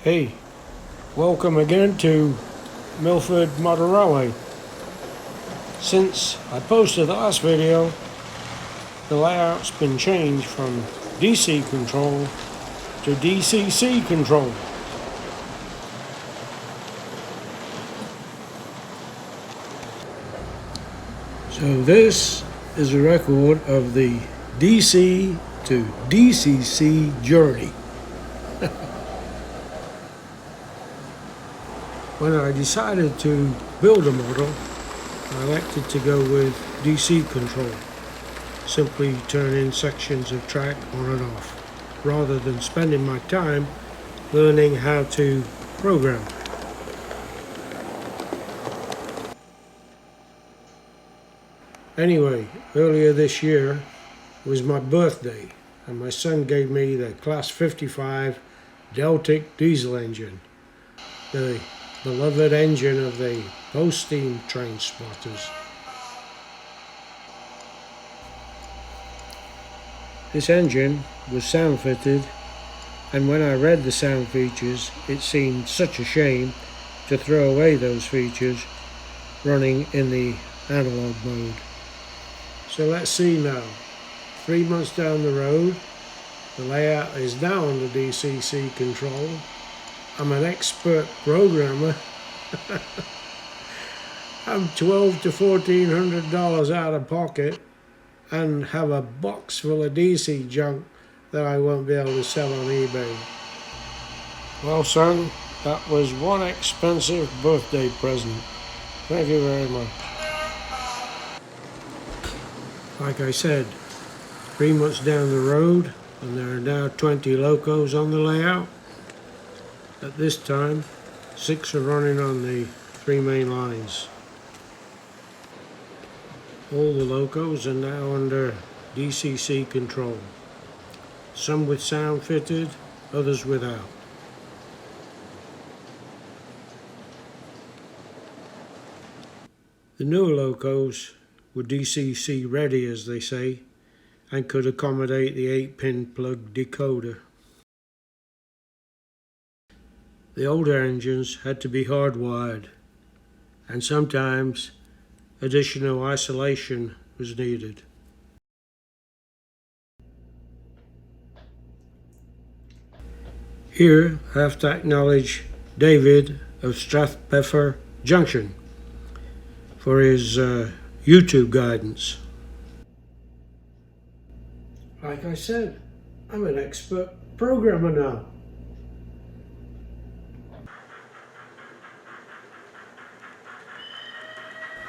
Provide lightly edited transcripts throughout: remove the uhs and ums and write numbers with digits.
Hey, welcome again to Milford Model Railway. Since I posted the last video, the layout's been changed from DC control to DCC control. So this is a record of the DC to DCC journey. When I decided to build a model, I elected to go with DC control, simply turning sections of track on and off, rather than spending my time learning how to program. Anyway, earlier this year was my birthday, and my son gave me the Class 55 Deltic diesel engine, the beloved engine of the post-steam train spotters. This engine was sound fitted, and when I read the sound features, it seemed such a shame to throw away those features running in the analog mode. So let's see now. 3 months down the road, the layout is now under DCC control. I'm an expert programmer. I'm $1,200 to $1,400 out of pocket and have a box full of DC junk that I won't be able to sell on eBay. Well, son, that was one expensive birthday present. Thank you very much. Like I said, 3 months down the road, and there are now 20 locos on the layout. At this time, 6 are running on the 3 main lines. All the locos are now under DCC control. Some with sound fitted, others without. The newer locos were DCC ready, as they say, and could accommodate the 8-pin plug decoder. The older engines had to be hardwired, and sometimes additional isolation was needed. Here I have to acknowledge David of Strathpeffer Junction for his YouTube guidance. Like I said, I'm an expert programmer now.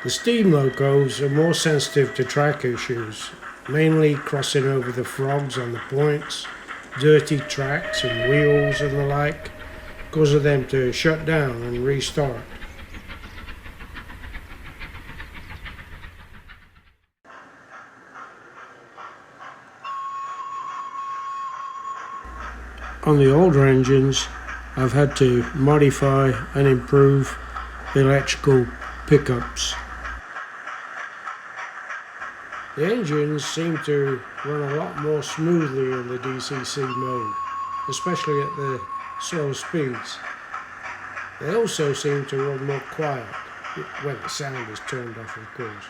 The steam locos are more sensitive to track issues, mainly crossing over the frogs on the points, dirty tracks and wheels and the like, causing them to shut down and restart. On the older engines, I've had to modify and improve the electrical pickups. The engines seem to run a lot more smoothly in the DCC mode, especially at the slow speeds. They also seem to run more quiet, when the sound is turned off, of course.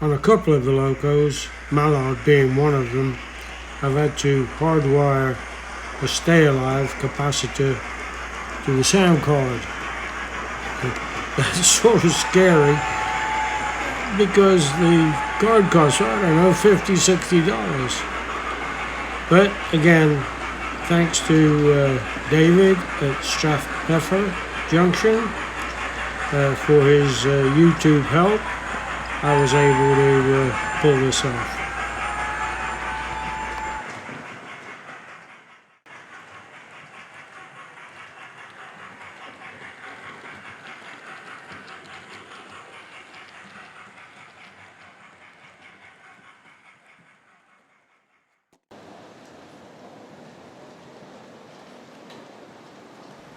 On a couple of the locos, Mallard being one of them, I've had to hardwire a stay-alive capacitor to the sound card. That's sort of scary because the card costs, I don't know, $50, $60. But again, thanks to David at Strathpeffer Junction for his YouTube help, I was able to pull this off.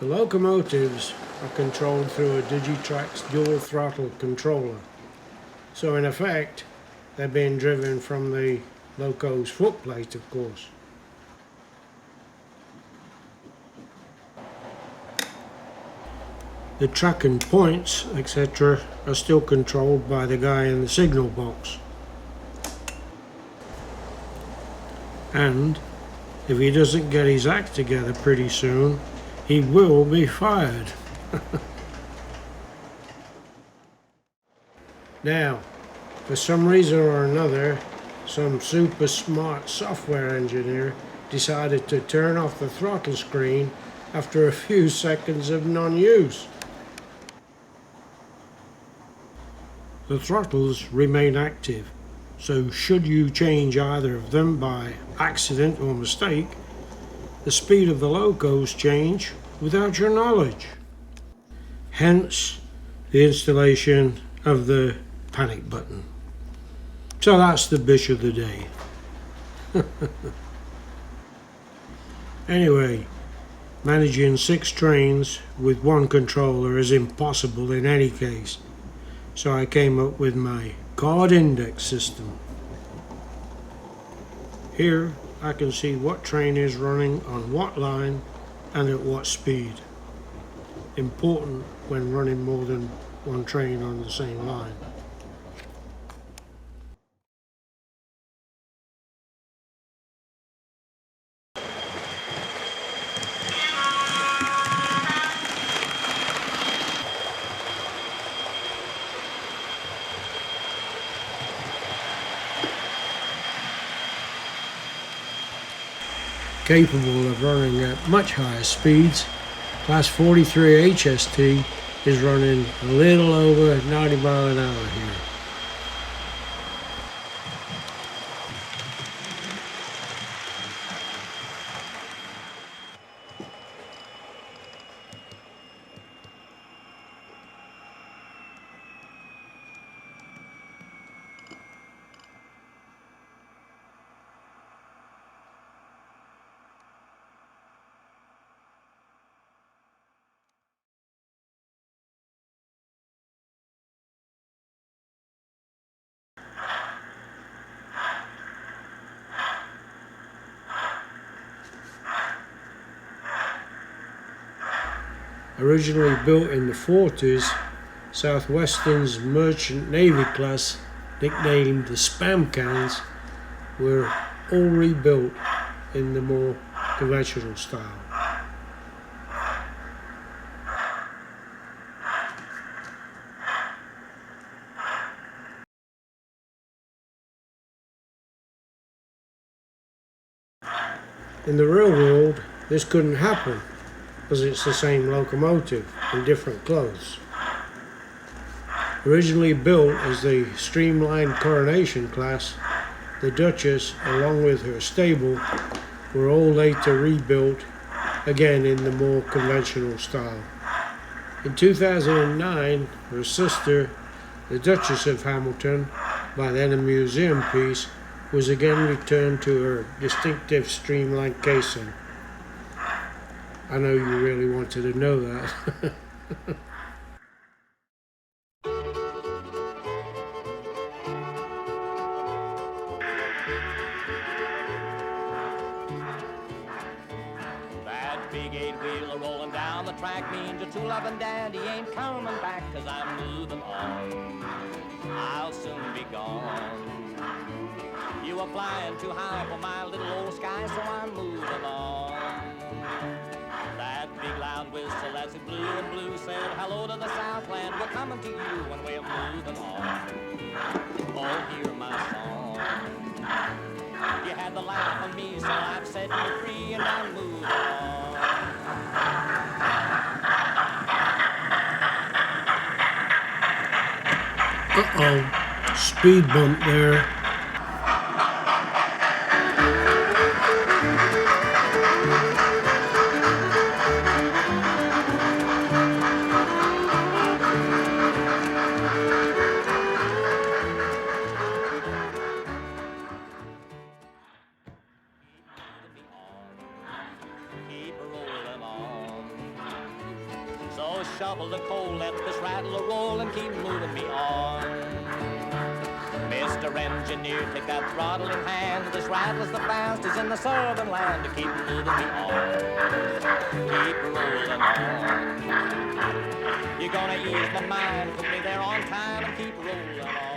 The locomotives are controlled through a Digitrax dual throttle controller. So in effect, they're being driven from the loco's footplate, of course. The track and points, etc. are still controlled by the guy in the signal box. And if he doesn't get his act together pretty soon, he will be fired. Now, for some reason or another, some super smart software engineer decided to turn off the throttle screen after a few seconds of non-use. The throttles remain active, so should you change either of them by accident or mistake, the speed of the locos change without your knowledge. Hence the installation of the panic button. So that's the bish of the day. Anyway, managing 6 trains with one controller is impossible in any case. So I came up with my card index system. Here I can see what train is running on what line and at what speed. Important when running more than one train on the same line. Capable of running at much higher speeds, Class 43 HST is running a little over 90 miles an hour here. Originally built in the 40s, Southwestern's Merchant Navy class, nicknamed the Spam Cans, were all rebuilt in the more conventional style. In the real world, this couldn't happen, because it's the same locomotive in different clothes. Originally built as the streamlined Coronation class, the Duchess, along with her stable, were all later rebuilt, again in the more conventional style. In 2009, her sister, the Duchess of Hamilton, by then a museum piece, was again returned to her distinctive streamlined casing. I know you really wanted to know that. That big 8-wheeler rolling down the track means your true loving daddy ain't coming back, 'cause I'm moving on. I'll soon be gone. You are flying too high for my little old sky, so I'm moving on. That big loud whistle as it blew and blew said hello to the Southland. We're coming to you when we're moving on. Oh, hear my song. You had the laugh on me, so I've set you free and I'm moving on. Uh-oh, speed bump there. Keep rolling on. shovel the coal, let this rattle roll and keep moving me on. Mr. Engineer, take that throttle in hand. This rattle's the fastest in the southern land to keep moving me on. Keep rolling on. You're gonna ease my mind, put me there on time and keep rolling on.